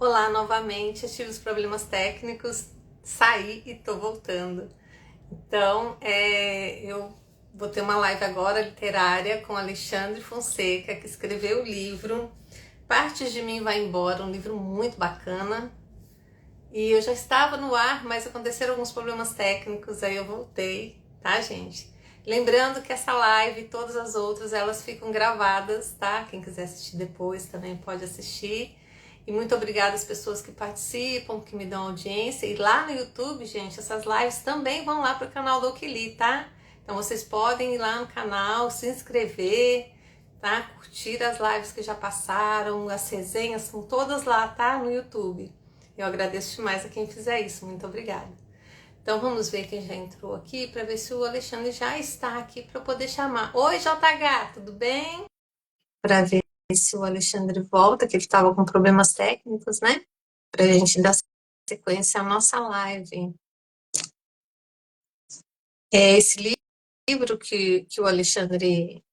Olá novamente, eu tive os problemas técnicos, saí e tô voltando. Então, eu vou ter uma live agora literária com Alexandre Fonseca, que escreveu o livro Partes de Mim Vai Embora, um livro muito bacana. E eu já estava no ar, mas aconteceram alguns problemas técnicos, aí eu voltei, tá, gente? Lembrando que essa live e todas as outras, elas ficam gravadas, tá? Quem quiser assistir depois também pode assistir. E muito obrigada às pessoas que participam, que me dão audiência. E lá no YouTube, gente, essas lives também vão lá para o canal do Okili, tá? Então vocês podem ir lá no canal, se inscrever, tá? Curtir as lives que já passaram, as resenhas são todas lá, tá? No YouTube. Eu agradeço demais a quem fizer isso, muito obrigada. Então vamos ver quem já entrou aqui para ver se o Alexandre já está aqui para eu poder chamar. Oi, JH, tudo bem? Para ver se o Alexandre volta, que ele estava com problemas técnicos, né? Para a gente dar sequência à nossa live. Esse livro que o Alexandre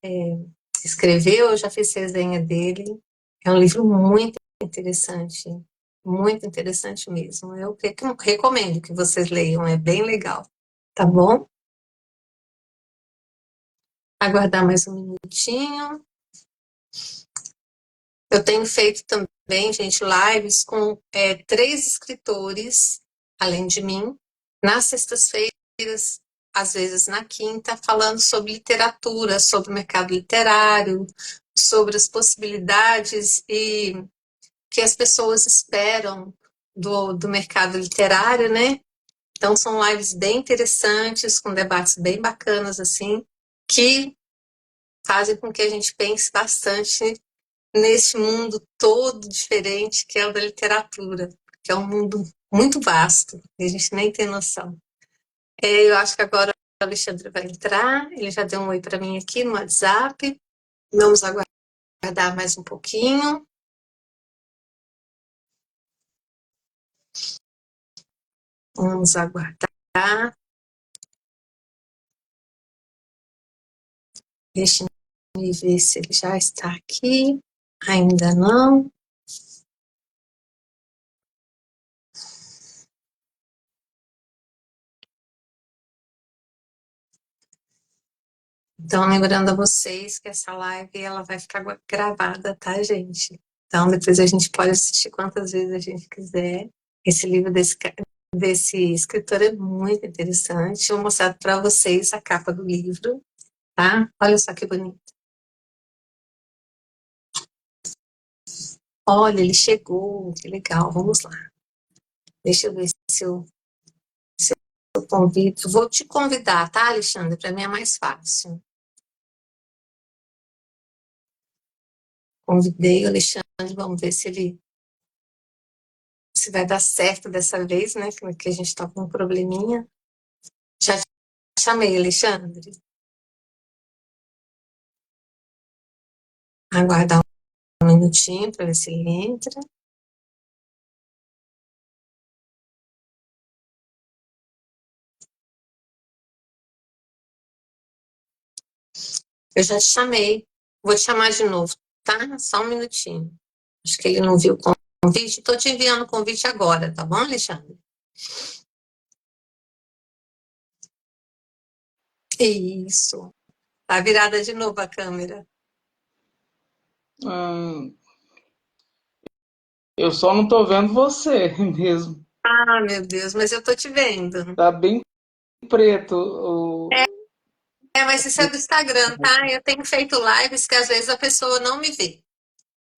escreveu, eu já fiz resenha dele. É um livro muito interessante mesmo. Eu recomendo que vocês leiam, é bem legal, tá bom? Aguardar mais um minutinho. Eu tenho feito também, gente, lives com 3 escritores, além de mim, nas sextas-feiras, às vezes na quinta, falando sobre literatura, sobre o mercado literário, sobre as possibilidades e que as pessoas esperam do mercado literário, né? Então são lives bem interessantes, com debates bem bacanas, assim, que fazem com que a gente pense bastante nesse mundo todo diferente que é o da literatura, que é um mundo muito vasto, e a gente nem tem noção. Eu acho que agora o Alexandre vai entrar, ele já deu um oi para mim aqui no WhatsApp, vamos aguardar mais um pouquinho. Vamos aguardar. Deixa eu ver se ele já está aqui. Ainda não. Então, lembrando a vocês que essa live ela vai ficar gravada, tá, gente? Então, depois a gente pode assistir quantas vezes a gente quiser. Esse livro desse escritor é muito interessante. Vou mostrar para vocês a capa do livro, tá? Olha só que bonito. Olha, ele chegou, que legal. Vamos lá. Deixa eu ver se eu convido. Vou te convidar, tá, Alexandre? Para mim é mais fácil. Convidei o Alexandre, vamos ver se vai dar certo dessa vez, né? Que a gente está com um probleminha. Já chamei, Alexandre. Aguardar um minutinho para ver se ele entra. Eu já te chamei. Vou te chamar de novo, tá? Só um minutinho. Acho que ele não viu o convite. Estou te enviando o convite agora, tá bom, Alexandre? Isso. Tá virada de novo a câmera. Eu só não tô vendo você mesmo. Ah, meu Deus, mas eu tô te vendo. Tá bem preto. Mas isso é do Instagram, tá? Eu tenho feito lives que às vezes a pessoa não me vê.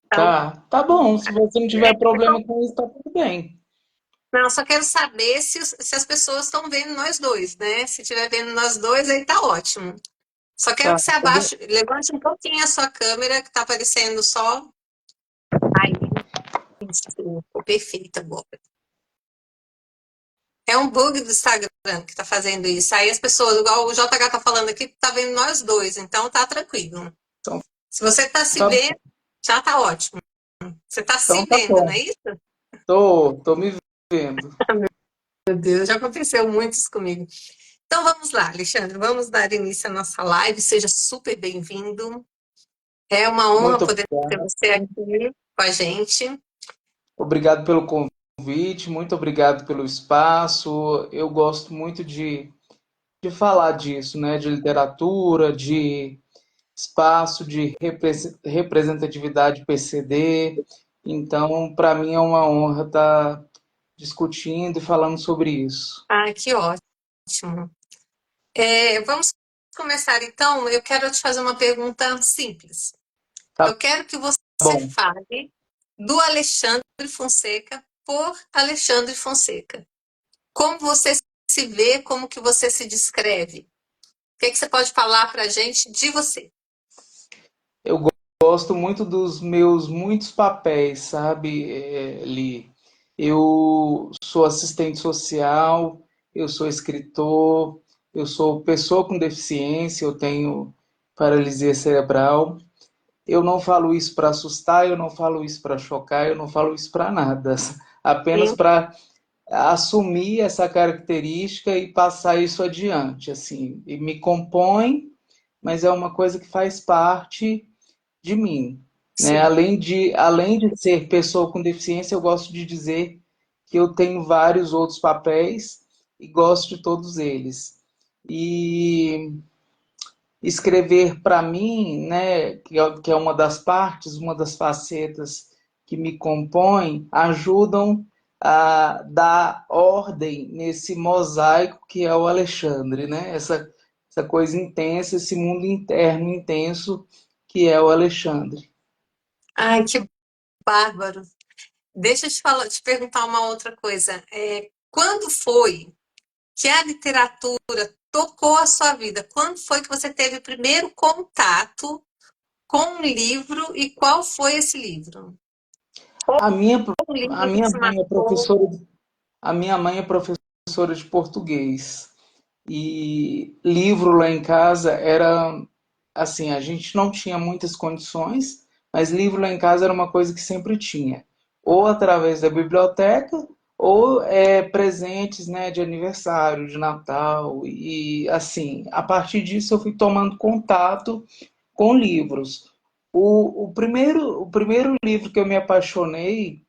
Então, Tá bom. Se você não tiver problema com isso, tá tudo bem. não, só quero saber se as pessoas estão vendo nós dois, né? Se estiver vendo nós dois, aí tá ótimo. Só quero Tá, que você tá bem. abaixe, levante um pouquinho a sua câmera, que tá aparecendo só. Aí, isso, ficou perfeito agora. É um bug do Instagram que tá fazendo isso. Aí as pessoas, igual o JH tá falando aqui, tá vendo nós dois, então tá tranquilo. Então, Se você tá se tá, vendo, já tá ótimo. Você tá se então tá vendo, não bom. é isso? Tô me vendo. Meu Deus, já aconteceu muito isso comigo. Então vamos lá, Alexandre, vamos dar início à nossa live. Seja super bem-vindo. É uma honra Muito poder ter obrigado. você aqui com a gente. Obrigado pelo convite, muito obrigado pelo espaço. Eu gosto muito de falar disso, né? De literatura, de espaço, de representatividade PCD. Então, para mim é uma honra estar discutindo e falando sobre isso. Ah, que ótimo. Vamos começar então. Eu quero te fazer uma pergunta simples. Tá Eu quero que você bom. fale do Alexandre Fonseca por Alexandre Fonseca. Como você se vê, como que você se descreve? O que você pode falar para a gente de você? Eu gosto muito dos meus muitos papéis, sabe, Li? Eu sou assistente social, eu sou escritor, eu sou pessoa com deficiência, eu tenho paralisia cerebral. Eu não falo isso para assustar, eu não falo isso para chocar, eu não falo isso para nada. Apenas Sim, para assumir essa característica e passar isso adiante, assim. E me compõe, mas é uma coisa que faz parte de mim, né? sim. Além de ser pessoa com deficiência, eu gosto de dizer que eu tenho vários outros papéis e gosto de todos eles. E escrever para mim, né, que é uma das partes, uma das facetas que me compõem, ajudam a dar ordem nesse mosaico que é o Alexandre, né? Essa coisa intensa, esse mundo interno intenso que é o Alexandre. Ai, que bárbaro. Deixa eu te perguntar uma outra coisa. Quando foi que a literatura tocou a sua vida? Quando foi que você teve o primeiro contato com um livro e qual foi esse livro? A minha, Um a livro que minha te mãe é marcou? a minha mãe é professora de português. E livro lá em casa era assim, a gente não tinha muitas condições, mas livro lá em casa era uma coisa que sempre tinha, ou através da biblioteca, ou presentes, né, de aniversário, de Natal, e assim, a partir disso eu fui tomando contato com livros. O primeiro livro que eu me apaixonei,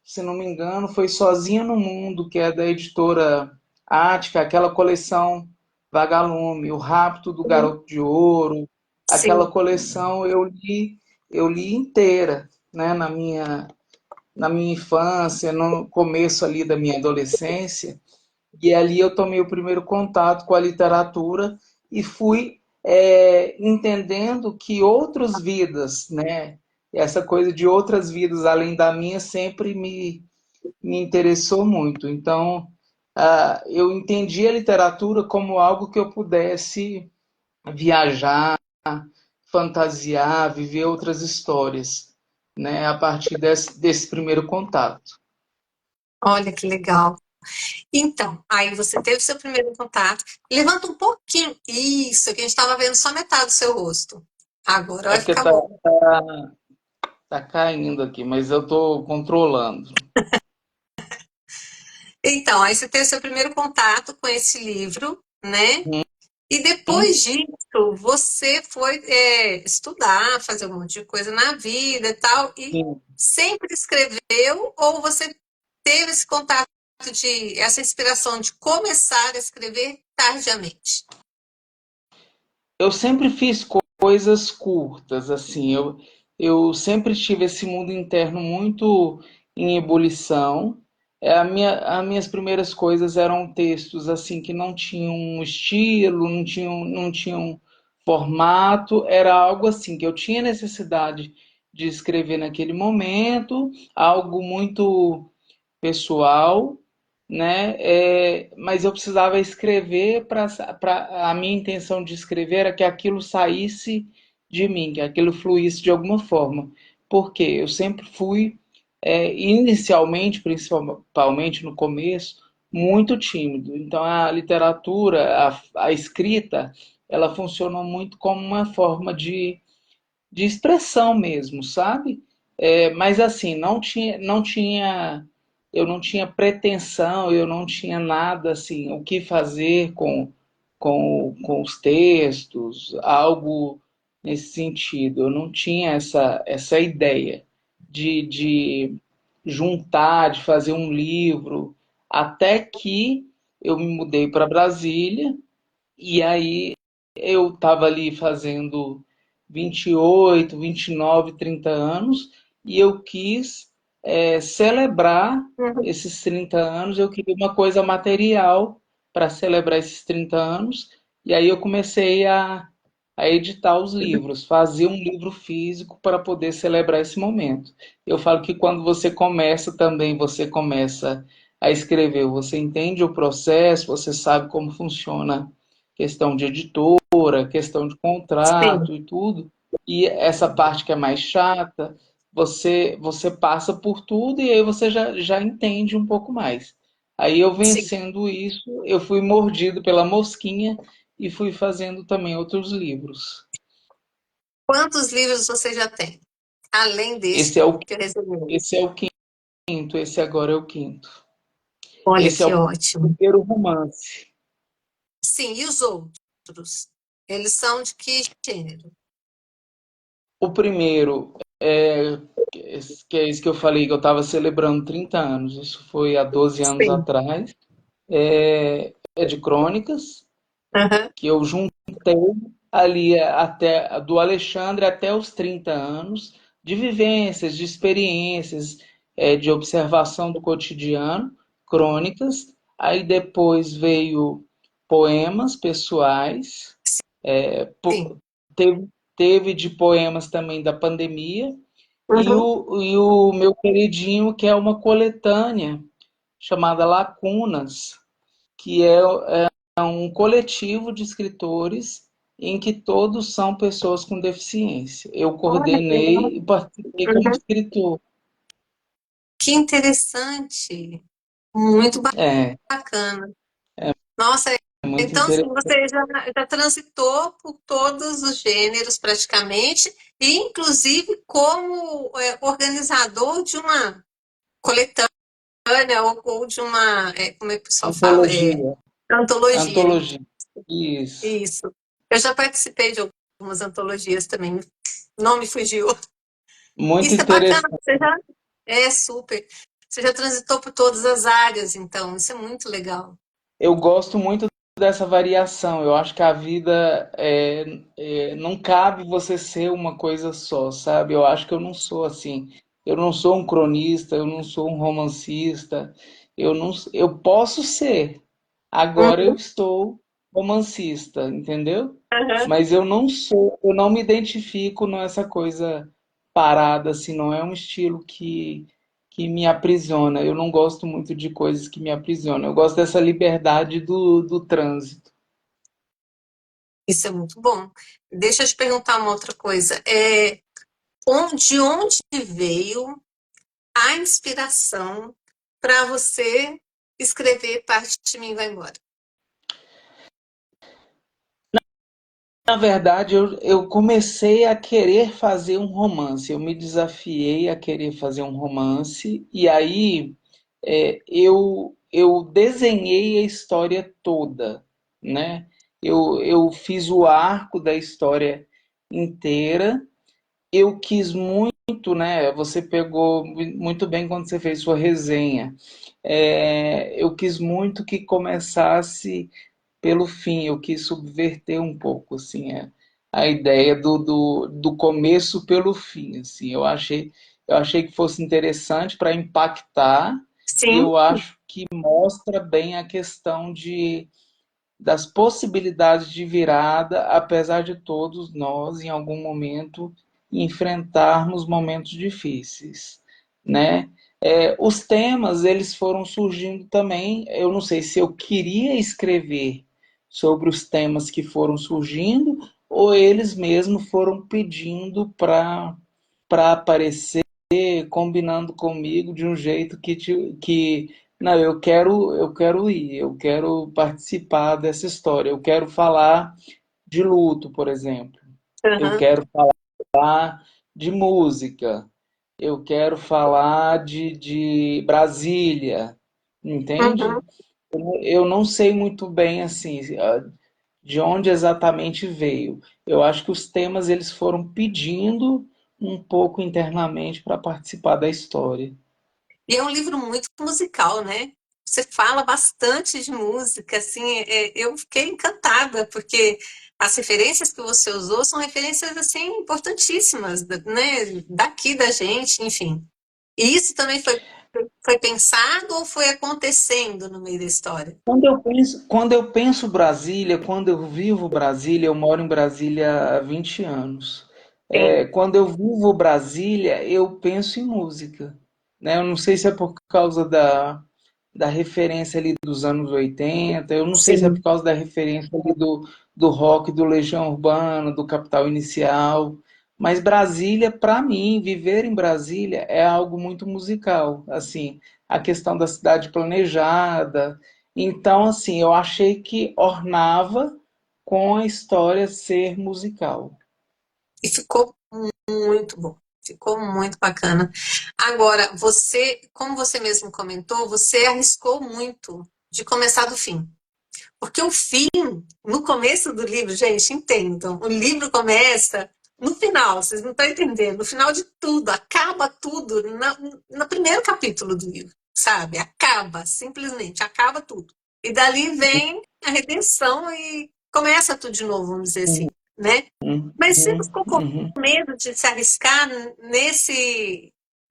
se não me engano, foi Sozinha no Mundo, que é da editora Ática, aquela coleção Vagalume, O Rapto do Garoto de Ouro, aquela Sim. coleção eu li inteira, né, na minha infância, no começo ali da minha adolescência, e ali eu tomei o primeiro contato com a literatura e fui entendendo que outras vidas, né, essa coisa de outras vidas além da minha sempre me interessou muito. Então, eu entendi a literatura como algo que eu pudesse viajar, fantasiar, viver outras histórias, né, a partir desse primeiro contato. Olha que legal. Então, aí você teve seu primeiro contato. Levanta um pouquinho. Isso, que a gente estava vendo só metade do seu rosto. Agora É vai porque ficar bom. tá caindo aqui, mas eu estou controlando. Então, aí você teve seu primeiro contato com esse livro, né? E depois disso, você foi estudar, fazer um monte de coisa na vida e tal, e Sim. sempre escreveu, ou você teve esse contato essa inspiração de começar a escrever tardiamente? Eu sempre fiz coisas curtas, assim, eu sempre tive esse mundo interno muito em ebulição. As minhas primeiras coisas eram textos assim que não tinham um estilo, não tinham formato, era algo assim que eu tinha necessidade de escrever naquele momento, algo muito pessoal, né? Mas eu precisava escrever para a minha intenção de escrever era que aquilo saísse de mim, que aquilo fluísse de alguma forma. Porque eu sempre fui, inicialmente, principalmente no começo, muito tímido. Então a literatura, a escrita, ela funcionou muito como uma forma de expressão mesmo, sabe? Mas assim, eu não tinha pretensão, eu não tinha nada assim, o que fazer com os textos, algo nesse sentido. Eu não tinha essa ideia. de juntar, de fazer um livro, até que eu me mudei para Brasília e aí eu estava ali fazendo 28, 29, 30 anos e eu quis celebrar Uhum. esses 30 anos, eu queria uma coisa material para celebrar esses 30 anos, e aí eu comecei a editar os livros, fazer um livro físico para poder celebrar esse momento. Eu falo que quando você começa também, você começa a escrever, você entende o processo, você sabe como funciona questão de editora, questão de Sim, contrato e tudo. E essa parte que é mais chata, você passa por tudo e aí você já entende um pouco mais. Aí eu sim. vencendo isso, eu fui mordido pela mosquinha e fui fazendo também outros livros. Quantos livros você já tem? Além Esse é deste o, que eu recebi. esse é o quinto, esse agora é o quinto. Olha Esse é que o ótimo. primeiro romance. Sim, e os outros? Eles são de que gênero? O primeiro é que é isso que eu falei, que eu estava celebrando 30 anos. Isso foi há 12 anos Sim. atrás. É de crônicas, Aham. que eu juntei ali até do Alexandre até os 30 anos, de vivências, de experiências, de observação do cotidiano, crônicas. Aí depois veio poemas pessoais, Sim. teve, teve de poemas também da pandemia, Uhum. e o meu queridinho, que é uma coletânea chamada Lacunas, que é um coletivo de escritores em que todos são pessoas com deficiência. Eu Olha que legal. coordenei e participei como Uhum. escritor. Que interessante. Muito É, bacana. Nossa, é muito então assim, interessante. você já transitou por todos os gêneros praticamente, e inclusive como organizador de uma coletânea ou de uma, como é que o pessoal fala? Antologia, Antologia. antologia. Isso. Isso. Eu já participei de algumas antologias também, não me fugiu. Muito Isso é bacana, interessante. você já é super. Você já transitou por todas as áreas, então, isso é muito legal. Eu gosto muito dessa variação. Eu acho que a vida não cabe você ser uma coisa só, sabe? Eu acho que eu não sou assim. Eu não sou um cronista, eu não sou um romancista. Eu não, eu posso ser. Agora eu Uhum. estou romancista, entendeu? Aham. Mas eu não sou, eu não me identifico nessa coisa parada, assim, não é um estilo que me aprisiona. Eu não gosto muito de coisas que me aprisionam. Eu gosto dessa liberdade do trânsito. Isso é muito bom. Deixa eu te perguntar uma outra coisa. De onde veio a inspiração para você escrever Parte de Mim Vai Embora? Na verdade, eu comecei a querer fazer um romance. Eu me desafiei a querer fazer um romance, e aí eu desenhei a história toda, né? Eu fiz o arco da história inteira. Eu quis muito, né? Você pegou muito bem quando você fez sua resenha. Eu quis muito que começasse pelo fim, eu quis subverter um pouco assim, a ideia do começo pelo fim. Assim, eu achei que fosse interessante para impactar, e Sim, eu acho que mostra bem a questão das possibilidades de virada, apesar de todos nós, em algum momento, enfrentarmos momentos difíceis, né? Os temas, eles foram surgindo também, eu não sei se eu queria escrever sobre os temas que foram surgindo, ou eles mesmos foram pedindo para aparecer, combinando comigo de um jeito que não, eu quero ir, eu quero participar dessa história, eu quero falar de luto, por exemplo. Eu aham, quero falar de música. Eu quero falar de Brasília, uhum. entende? Eu não sei muito bem assim de onde exatamente veio. Eu acho que os temas eles foram pedindo um pouco internamente para participar da história. E é um livro muito musical, né? Você fala bastante de música, assim, eu fiquei encantada, porque as referências que você usou são referências, assim, importantíssimas, né? Daqui da gente, enfim. E isso também foi pensado ou foi acontecendo no meio da história? Quando eu penso Brasília, quando eu vivo Brasília, eu moro em Brasília há 20 anos. Sim, Quando eu vivo Brasília, eu penso em música, né? Eu não sei se é por causa da referência ali dos anos 80, eu não sei se é por sim. causa da referência ali do rock, do Legião Urbana, do Capital Inicial, mas Brasília, para mim, viver em Brasília é algo muito musical, assim, a questão da cidade planejada. Então, assim, eu achei que ornava com a história ser musical. E ficou muito bom. Ficou muito bacana. Agora, você, como você mesmo comentou, você arriscou muito de começar do fim. Porque o fim, no começo do livro, gente, entendam, o livro começa no final, vocês não estão entendendo, no final de tudo, acaba tudo no primeiro capítulo do livro, sabe? Acaba, simplesmente, acaba tudo. E dali vem a redenção e começa tudo de novo, vamos dizer assim, né? Mas você não Uhum, ficou com uhum. medo de se arriscar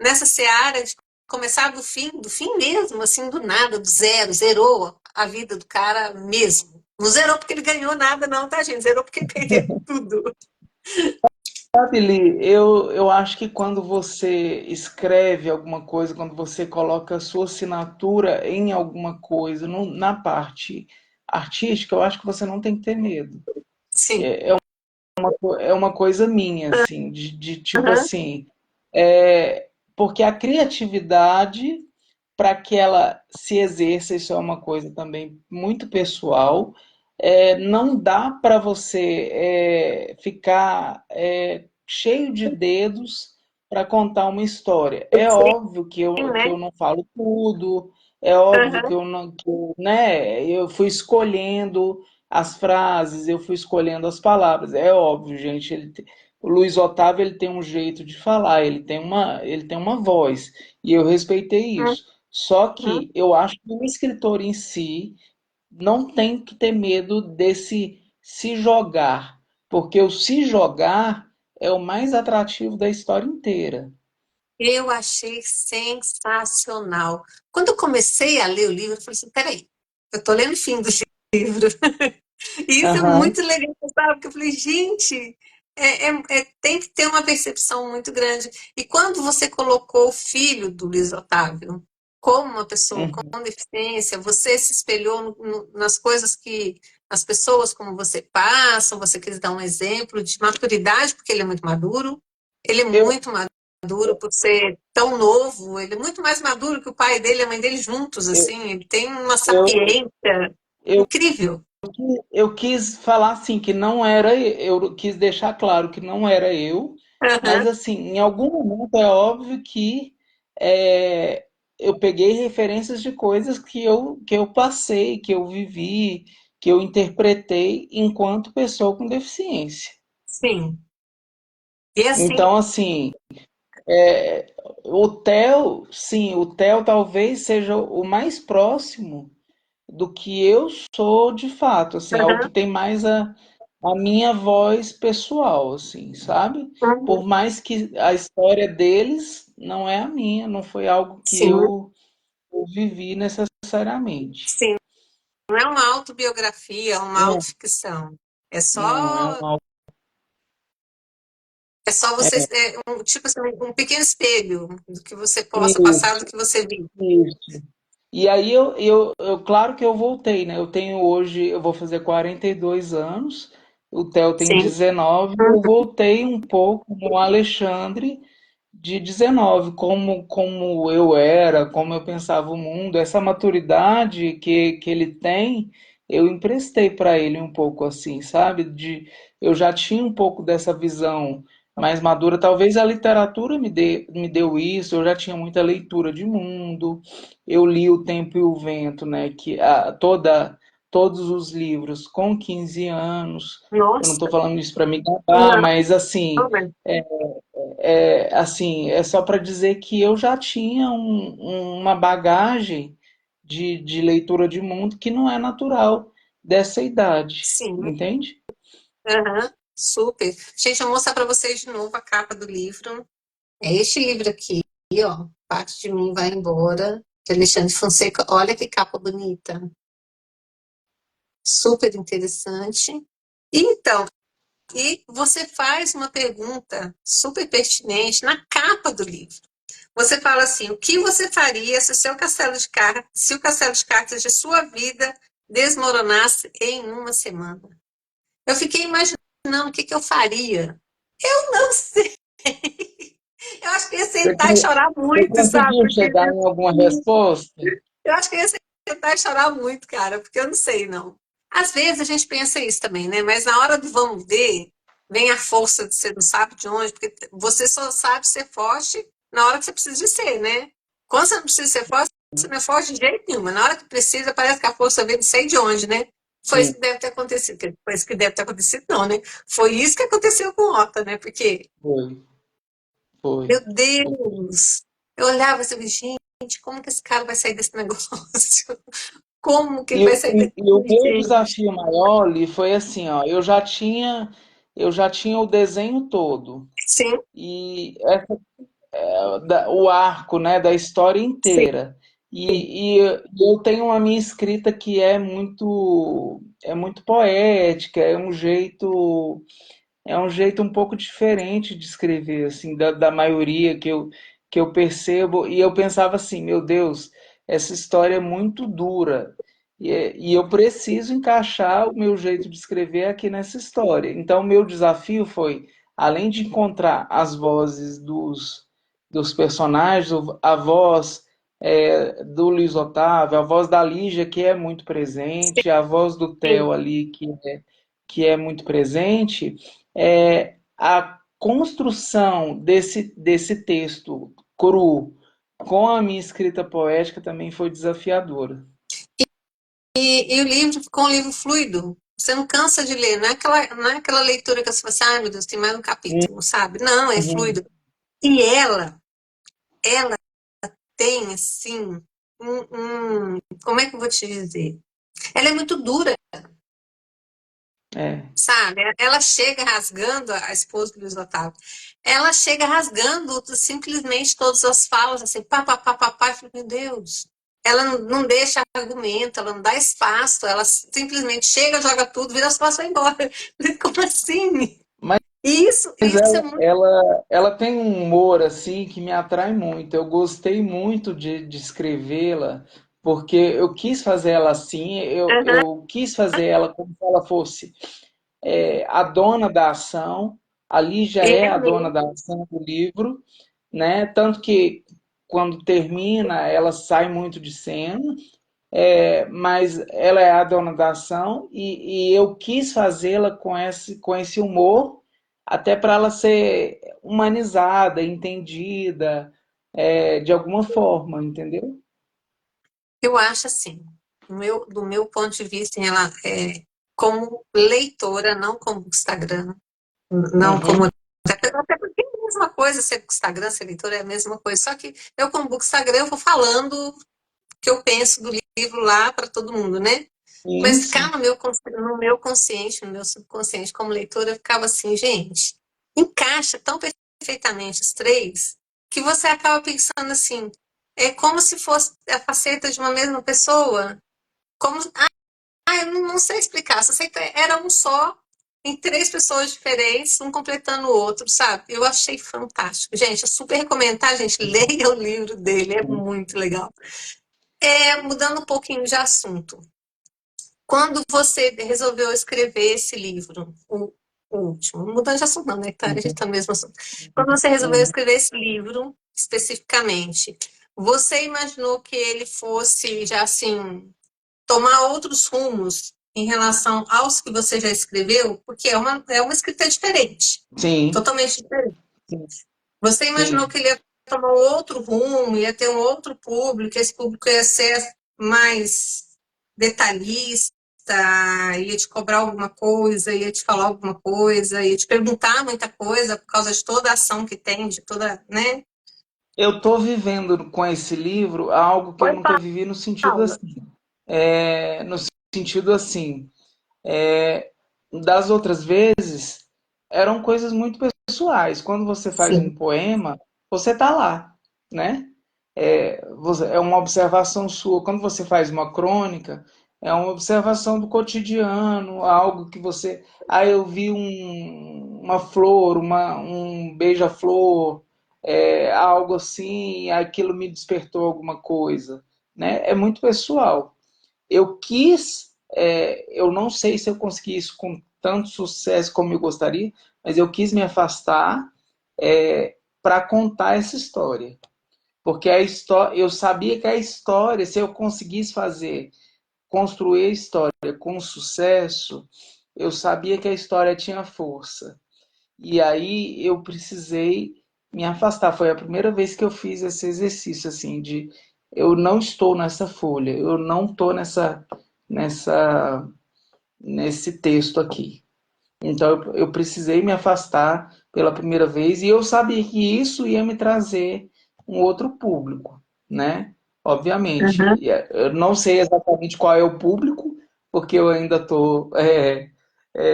nessa seara de começar do fim mesmo, assim, do nada, do zero, zerou a vida do cara mesmo. Não zerou porque ele ganhou nada, não, tá, gente? Zerou porque perdeu tudo. Sabe, Li, eu acho que quando você escreve alguma coisa, quando você coloca a sua assinatura em alguma coisa, na parte artística, eu acho que você não tem que ter medo. Sim. É uma coisa minha, assim, de tipo Aham. assim, porque a criatividade, para que ela se exerça, isso é uma coisa também muito pessoal, não dá para você ficar cheio de dedos para contar uma história. É óbvio Sim, que né? eu não falo tudo, é óbvio que Aham. eu não, né, eu fui escolhendo as frases, eu fui escolhendo as palavras. É óbvio, gente, o Luiz Otávio ele tem um jeito de falar, ele tem uma voz, e eu respeitei isso. Só Uhum. que eu acho que o escritor em si não tem que ter medo desse se jogar, porque o se jogar é o mais atrativo da história inteira. Eu achei sensacional. Quando eu comecei a ler o livro, eu falei assim: peraí, eu tô lendo o fim do livro. E isso é Aham, muito legal, sabe? Porque eu falei, gente, tem que ter uma percepção muito grande. E quando você colocou o filho do Luiz Otávio como uma pessoa uhum. com deficiência, você se espelhou nas coisas que as pessoas como você passam, você quis dar um exemplo de maturidade, porque ele é muito maduro, ele é Eu, muito maduro por ser tão novo, ele é muito mais maduro que o pai dele e a mãe dele juntos, eu, assim, ele tem uma eu, sapiência eu incrível. Eu quis falar assim que não era, eu quis deixar claro que não era eu, mas Aham. assim, em algum momento é óbvio que é, eu peguei referências de coisas que eu passei, que eu vivi, que eu interpretei enquanto pessoa com deficiência. Sim. E assim, Então, assim, é, o Theo, sim, o Theo talvez seja o mais próximo do que eu sou de fato, assim, é o que aham, tem mais a minha voz pessoal, assim, sabe? uhum, Por mais que a história deles não é a minha, não foi algo que sim, eu vivi necessariamente. sim. Não é uma autobiografia, uma Não, autoficção. É não, é só, um é só você, tipo assim, um pequeno espelho do que você possa passar, isso, do que você viu. isso. E aí claro que eu voltei, né? Eu tenho hoje, eu vou fazer 42 anos, o Theo tem Sim. 19, eu Uhum. voltei um pouco no Alexandre de 19, como eu era, como eu pensava o mundo, essa maturidade que ele tem, eu emprestei para ele um pouco assim, sabe? Eu já tinha um pouco dessa visão mais madura, talvez a literatura me deu isso, eu já tinha muita leitura de mundo, eu li O Tempo e o Vento, né? Todos os livros com 15 anos, eu não estou Nossa, falando isso para me gabar, não, mas assim, mas assim, é só para dizer que eu já tinha uma bagagem de leitura de mundo que não é natural dessa idade, Sim, entende? aham, super. Gente, eu vou mostrar para vocês de novo a capa do livro. É este livro aqui, ó. Parte de mim vai embora. De Alexandre Fonseca. Olha que capa bonita. Super interessante. Então, e você faz uma pergunta super pertinente na capa do livro. Você fala assim: o que você faria se o seu castelo de cartas, se o castelo de cartas de sua vida desmoronasse em uma semana? Eu fiquei imaginando o que eu faria. Eu não sei. Eu acho que ia Você, sentar e chorar você muito, sabe? conseguiu Porque chegar em alguma resposta? eu acho que ia sentar e chorar muito, cara, porque eu não sei, não. Às vezes a gente pensa isso também, né? Mas na hora do vamos ver, vem a força de você não sabe de onde, porque você só sabe ser forte na hora que você precisa de ser, né? Quando você não precisa ser forte, você não é forte de jeito nenhum. Mas na hora que precisa, parece que a força vem não sei de onde, né? Foi isso Sim, que deve ter acontecido. Foi isso que deve ter acontecido, não, né? Foi isso que aconteceu com o Otto, né? Porque, foi, foi. meu Deus! Eu olhava assim, gente, como que esse cara vai sair desse negócio? Como que ele vai sair daqui, E o meu gente? desafio maior ali foi assim, ó, eu já tinha o desenho todo Sim, e o arco, né, da história sim, inteira. Eu tenho a minha escrita que é muito poética, é um jeito um pouco diferente de escrever, assim, da maioria que eu percebo. E eu pensava assim, meu Deus, essa história é muito dura. E eu preciso encaixar o meu jeito de escrever aqui nessa história. Então, o meu desafio foi, além de encontrar as vozes dos personagens, a voz do Luiz Otávio, a voz da Lígia, que é muito presente, a voz do sim. Theo ali, que é muito presente, a construção desse texto cru com a minha escrita poética também foi desafiadora. E o livro ficou um livro fluido. Você não cansa de ler, não é aquela leitura que você fala assim, ai meu Deus, tem mais um capítulo, sabe? Não, é Uhum. fluido. E ela tem, assim, como é que eu vou te dizer? Ela é muito dura, É, sabe? Ela chega rasgando, a esposa do Luiz Otávio, ela chega rasgando simplesmente todas as falas, assim, pá, pá, pá, pá, pá, eu falei, meu Deus. Ela não deixa argumento, ela não dá espaço, ela simplesmente chega, joga tudo, vira as costas e vai embora. Como assim? mas Isso é muito. ela tem um humor assim que me atrai muito. Eu gostei muito de escrevê-la, porque eu quis fazer ela assim, Aham, eu quis fazer ela como se ela fosse a dona da ação, ali já é é a dona da mesmo. ação do livro, né? Tanto que quando termina, ela sai muito de cena, mas ela é a dona da ação e eu quis fazê-la com esse humor, até para ela ser humanizada, entendida, de alguma forma, entendeu? Eu acho assim, do meu ponto de vista, como leitora, não como Instagram, não como. Uhum, Até porque é a mesma coisa, ser Instagram, ser leitor é a mesma coisa. Só que eu, como book Instagram, eu vou falando o que eu penso do livro lá para todo mundo, né? sim, Mas ficar sim. no meu consciente, no meu subconsciente, como leitora, eu ficava assim, gente, encaixa tão perfeitamente os três que você acaba pensando assim, é como se fosse a faceta de uma mesma pessoa. Como, eu não sei explicar, só sei que era um só, em três pessoas diferentes, um completando o outro, sabe? Eu achei fantástico. Gente, eu super recomendo, tá, gente? Leia o livro dele, é muito legal. Mudando um pouquinho de assunto. Quando você resolveu escrever esse livro, o último, mudando de assunto não, né? Tá, a gente tá no mesmo assunto. Quando você resolveu Uhum. escrever esse livro, especificamente, você imaginou que ele fosse já assim tomar outros rumos em relação aos que você já escreveu, porque é uma escrita diferente, Sim, totalmente diferente. sim, Você imaginou sim. que ele ia tomar outro rumo, ia ter um outro público, esse público ia ser mais detalhista, ia te cobrar alguma coisa, ia te falar alguma coisa, ia te perguntar muita coisa por causa de toda a ação que tem, de toda, né? Eu estou vivendo com esse livro algo que eu Oi, nunca vivi no sentido Paula. assim. No sentido assim, é, das outras vezes eram coisas muito pessoais. Quando você faz um Sim. poema, você está lá, né? É uma observação sua. Quando você faz uma crônica, é uma observação do cotidiano, algo que você. Ah, eu vi uma flor, um beija-flor, algo assim, aquilo me despertou alguma coisa, né? É muito pessoal. Eu não sei se eu consegui isso com tanto sucesso como eu gostaria, mas eu quis me afastar para contar essa história. Porque a história, eu sabia que a história, se eu conseguisse construir a história com sucesso, eu sabia que a história tinha força. E aí eu precisei me afastar. Foi a primeira vez que eu fiz esse exercício assim de eu não estou nessa folha, eu não estou nessa nesse texto aqui. Então eu precisei me afastar pela primeira vez e eu sabia que isso ia me trazer um outro público, né? Obviamente, Uhum. eu não sei exatamente qual é o público, porque eu ainda estou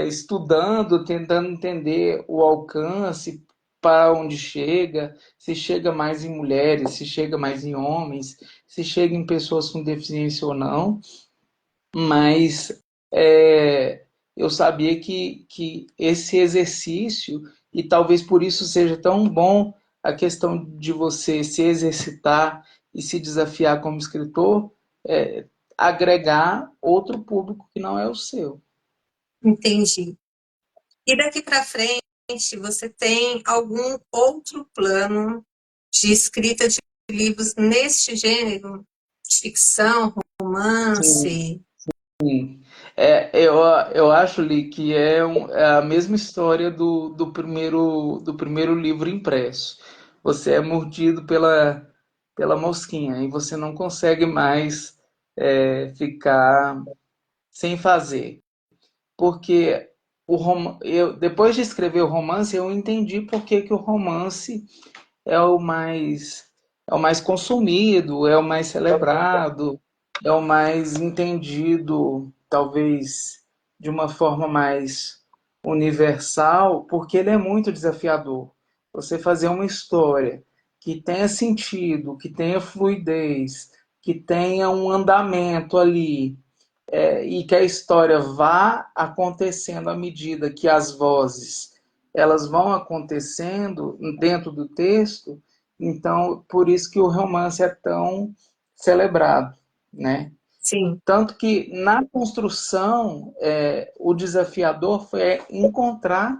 estudando, tentando entender o alcance, para onde chega, se chega mais em mulheres, se chega mais em homens, se chega em pessoas com deficiência ou não, mas eu sabia que esse exercício, e talvez por isso seja tão bom a questão de você se exercitar e se desafiar como escritor, é, agregar outro público que não é o seu. Entendi. E daqui para frente, você tem algum outro plano de escrita de livros neste gênero? De ficção, Sim, romance? sim. Eu acho, Li, que é a mesma história do primeiro livro impresso. Você é mordido pela mosquinha e você não consegue mais ficar sem fazer. Porque depois de escrever o romance, eu entendi por que, que o romance é é o mais consumido, é o mais celebrado, é o mais entendido, talvez de uma forma mais universal, porque ele é muito desafiador. Você fazer uma história que tenha sentido, que tenha fluidez, que tenha um andamento ali, e que a história vá acontecendo à medida que as vozes elas vão acontecendo dentro do texto, então por isso que o romance é tão celebrado, né? Sim. Tanto que na construção o desafiador foi encontrar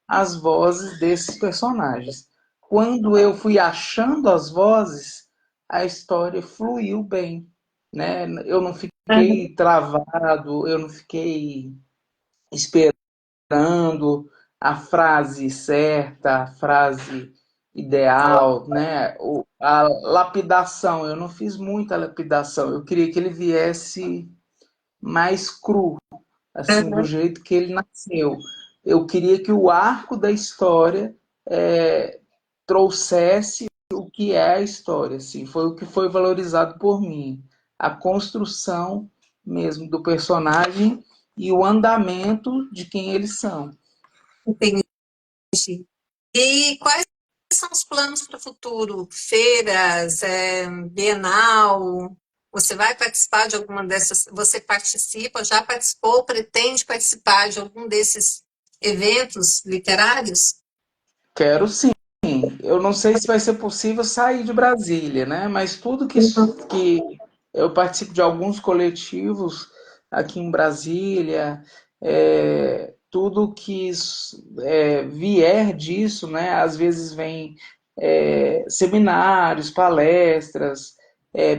as vozes desses personagens. Quando eu fui achando as vozes, a história fluiu bem, né? Eu não Uhum. fiquei travado, eu não fiquei esperando a frase certa, a frase ideal, né? A lapidação, eu não fiz muita lapidação, eu queria que ele viesse mais cru, assim, do Uhum. jeito que ele nasceu. Eu queria que o arco da história trouxesse o que é a história, assim, foi o que foi valorizado por mim, a construção mesmo do personagem e o andamento de quem eles são. Entendi. E quais são os planos para o futuro? Feiras, Bienal? Você vai participar de alguma dessas? Você participa, já participou, pretende participar de algum desses eventos literários? Quero sim. Eu não sei se vai ser possível sair de Brasília, né? Mas tudo que eu participo de alguns coletivos aqui em Brasília, tudo que vier disso, né? Às vezes vem seminários, palestras,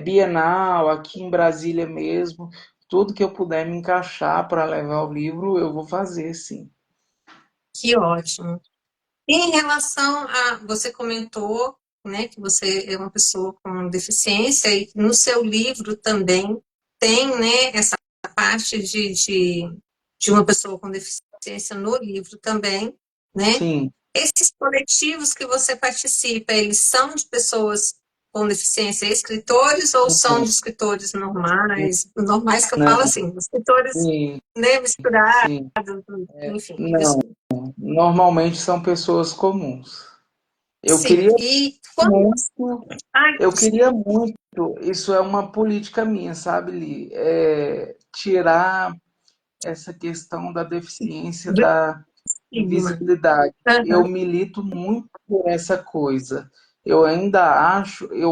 Bienal aqui em Brasília mesmo. Tudo que eu puder me encaixar para levar o livro, eu vou fazer, sim. Que ótimo. E em relação a, você comentou, né, que você é uma pessoa com deficiência e no seu livro também tem, né, essa parte de uma pessoa com deficiência no livro também, né? Sim. Esses coletivos que você participa, eles são de pessoas com deficiência, escritores, ou são de escritores normais? Normais que eu falo Não, assim, escritores, sim, né, misturados, sim. enfim, Não, normalmente são pessoas comuns. Eu sim. queria E quando... muito, Ai, eu queria muito, isso é uma política minha, sabe, Li? Tirar essa questão da deficiência, do da estigma. invisibilidade. Eu Aham. milito muito por essa coisa. Eu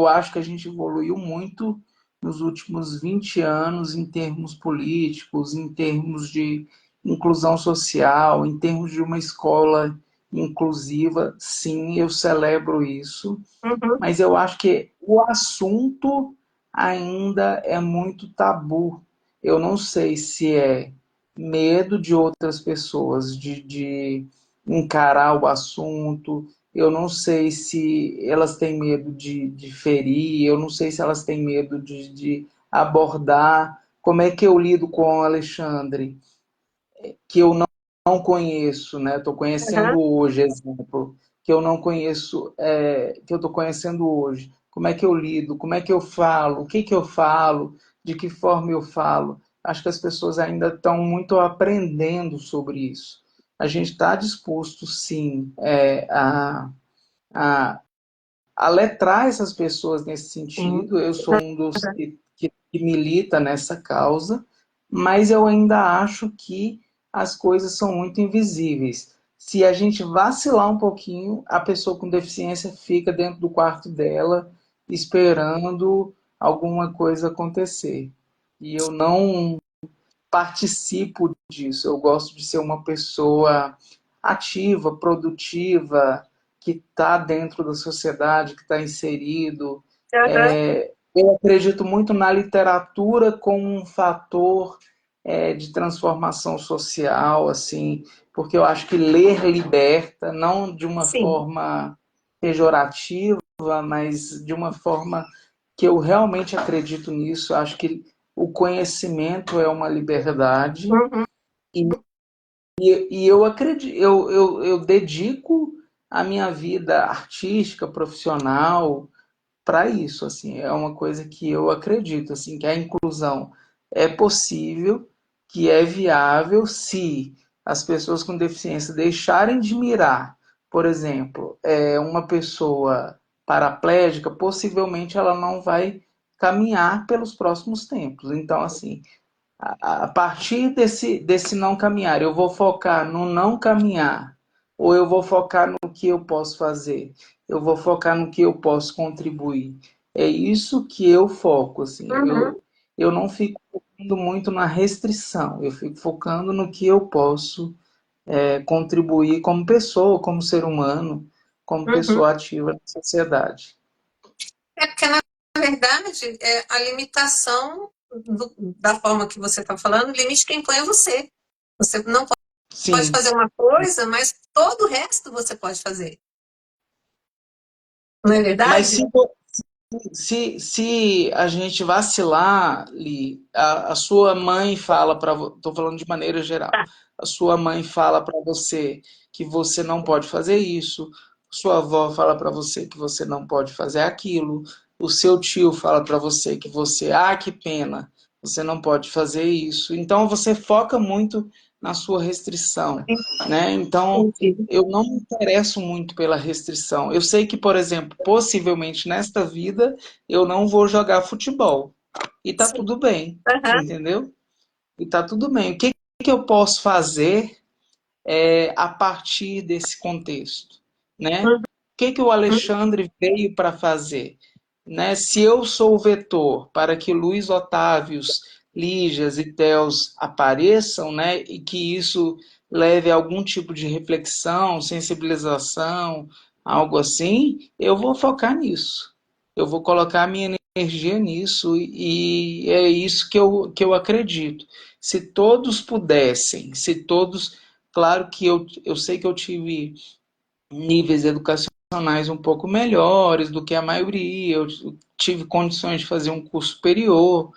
acho que a gente evoluiu muito nos últimos 20 anos em termos políticos, em termos de inclusão social, em termos de uma escola inclusiva. Sim, eu celebro isso, Uhum. mas eu acho que o assunto ainda é muito tabu. Eu não sei se é medo de outras pessoas, de encarar o assunto, eu não sei se elas têm medo de ferir, eu não sei se elas têm medo de abordar. Como é que eu lido com o Alexandre? Que eu não conheço, né? Estou Aham. conhecendo hoje, exemplo, que eu não conheço, que eu estou conhecendo hoje. Como é que eu lido? Como é que eu falo? O que que eu falo? De que forma eu falo? Acho que as pessoas ainda estão muito aprendendo sobre isso. A gente está disposto, sim, a letrar essas pessoas nesse Sim. sentido. Eu sou um dos que milita nessa causa, mas eu ainda acho que as coisas são muito invisíveis. Se a gente vacilar um pouquinho, a pessoa com deficiência fica dentro do quarto dela, esperando alguma coisa acontecer. E eu não participo disso. Eu gosto de ser uma pessoa ativa, produtiva, que está dentro da sociedade, que está inserido. Aham. Eu acredito muito na literatura como um fator de transformação social, assim, porque eu acho que ler liberta, não de uma Sim. forma pejorativa, mas de uma forma que eu realmente acredito nisso. Acho que o conhecimento é uma liberdade Uhum. e eu acredito, eu dedico a minha vida artística, profissional para isso, assim, é uma coisa que eu acredito, assim, que a inclusão é possível, que é viável se as pessoas com deficiência deixarem de mirar, por exemplo, uma pessoa paraplégica, possivelmente ela não vai caminhar pelos próximos tempos. Então, assim, a partir desse não caminhar, eu vou focar no não caminhar, ou eu vou focar no que eu posso fazer, eu vou focar no que eu posso contribuir. É isso que eu foco, assim, Uhum. eu não fico focando muito na restrição, eu fico focando no que eu posso contribuir como pessoa, como ser humano, como Uhum. pessoa ativa na sociedade. É porque, na verdade, a limitação da forma que você está falando, o limite que impõe é você. Você não pode Sim, fazer uma coisa, mas todo o resto você pode fazer. Não é mas verdade? se a gente vacilar, Li, a sua mãe fala para você, estou falando de maneira geral, Tá. a sua mãe fala para você que você não pode fazer isso, sua avó fala para você que você não pode fazer aquilo, o seu tio fala para você que você, que pena, você não pode fazer isso. Então você foca muito na sua restrição, né? Então Entendi. eu não me interesso muito pela restrição. Eu sei que, por exemplo, possivelmente nesta vida eu não vou jogar futebol. E tá Sim. tudo bem, Aham. entendeu? E tá tudo bem. O que que eu posso fazer a partir desse contexto, né? O que que o Uhum. Alexandre veio para fazer, né? Se eu sou o vetor para que Luiz Otávios, Lígias e Theos apareçam, né? E que isso leve a algum tipo de reflexão, sensibilização, algo assim, eu vou focar nisso. Eu vou colocar a minha energia nisso e é isso que eu acredito. Se todos pudessem, se todos. Claro que eu sei que eu tive níveis educacionais um pouco melhores do que a maioria, eu tive condições de fazer um curso superior,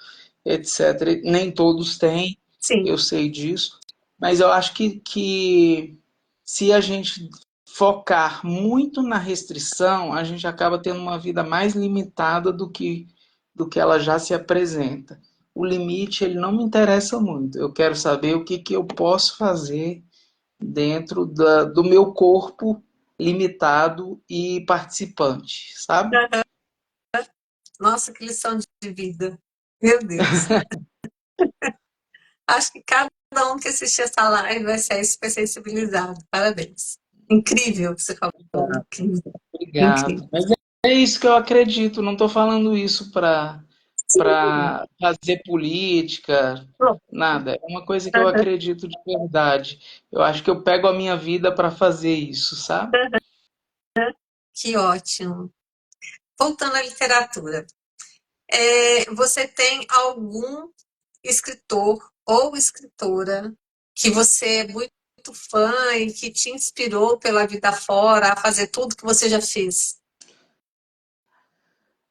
etc. Nem todos têm, Sim, eu sei disso, mas eu acho que se a gente focar muito na restrição, a gente acaba tendo uma vida mais limitada do que ela já se apresenta. O limite, ele não me interessa muito. Eu quero saber o que, que eu posso fazer dentro do meu corpo limitado e participante, sabe? nossa, que lição de vida. Meu Deus. Acho que cada um que assistir essa live vai ser sensibilizado. Parabéns. Incrível o que você falou. Incrível. Obrigado. Incrível. Mas é isso que eu acredito. Não estou falando isso Sim. para fazer política, Pronto. nada. É uma coisa que eu acredito de verdade. Eu acho que eu pego a minha vida para fazer isso, sabe? Que ótimo. Voltando à literatura, você tem algum escritor ou escritora que você é muito fã e que te inspirou pela vida fora a fazer tudo que você já fez?